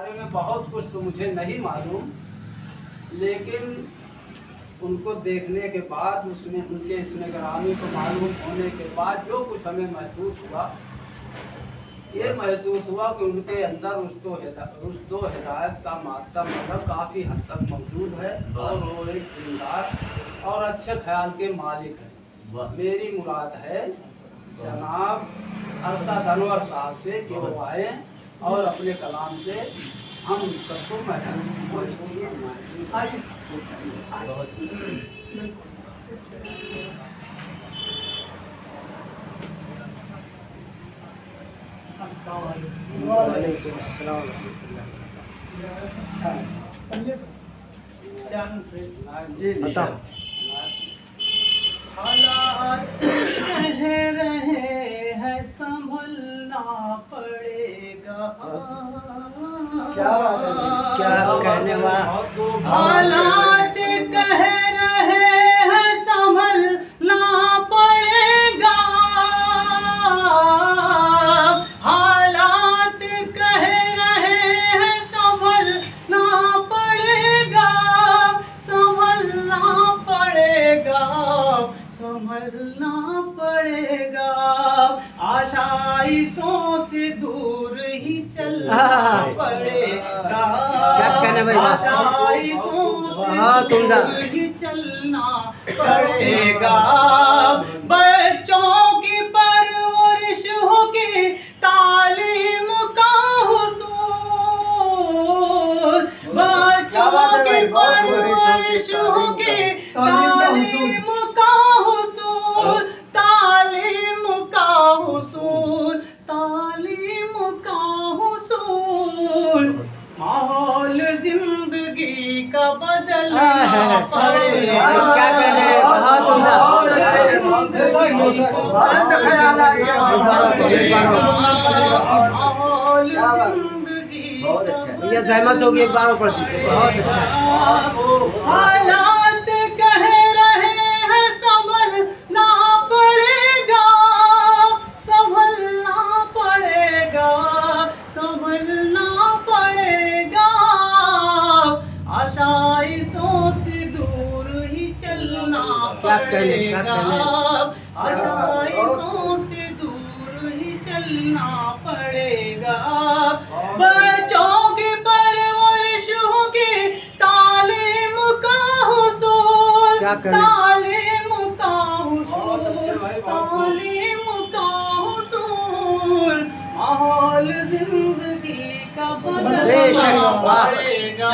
बारे में बहुत कुछ तो मुझे नहीं मालूम, लेकिन उनको देखने के बाद उसमें उनके इस निगरानी को मालूम होने के बाद जो कुछ हमें महसूस हुआ, ये महसूस हुआ कि उनके अंदर रुश्दो हिदायत का मादा मतलब काफ़ी हद तक मौजूद है और वो एक दीनदार और अच्छे ख्याल के मालिक है। मेरी मुराद है जनाब अरशद अनवर साहब से कि वो आए और अपने कलाम से हम सबको महसूस हालात कह रहे हैं संभलना पड़ेगा। क्या कहने वाला? हालात कह रहे हैं संभलना पड़ेगा। हालात कह रहे हैं संभलना पड़ेगा, संभलना पड़ेगा, संभलना पड़ेगा। आशाइशों से दूर ही चलना पड़ेगा। आशाइशों से दूर ही चलना पड़ेगा। बच्चों की परवरिश होगी तालीम का हुसूल। बच्चों की परवरिश होगी तालीम का हुसूल, तालीम का हुसूल, तालीम का हुसूल। माहौल जिंदगी का बदलना पड़ेगा। क्या कहने हैं? बहुत उम्दा। माहौल जिंदगी ये सहमत होगी, एक बार पढ़ दीजिए। बहुत अच्छा। हालात कह रहे हैं संभलना पड़ेगा, संभलना पड़ेगा, संभलना पड़ेगा। आशाइशों से दूर ही चलना पड़ेगा। आशाइशों से दूर ही चलना पड़ेगा। बच्चों की परवरिश होगी तालीम का हुसूल, तालीम का हुसूल, तालीम का हुसूल। माहौल जिंदगी का बदलना पड़ेगा।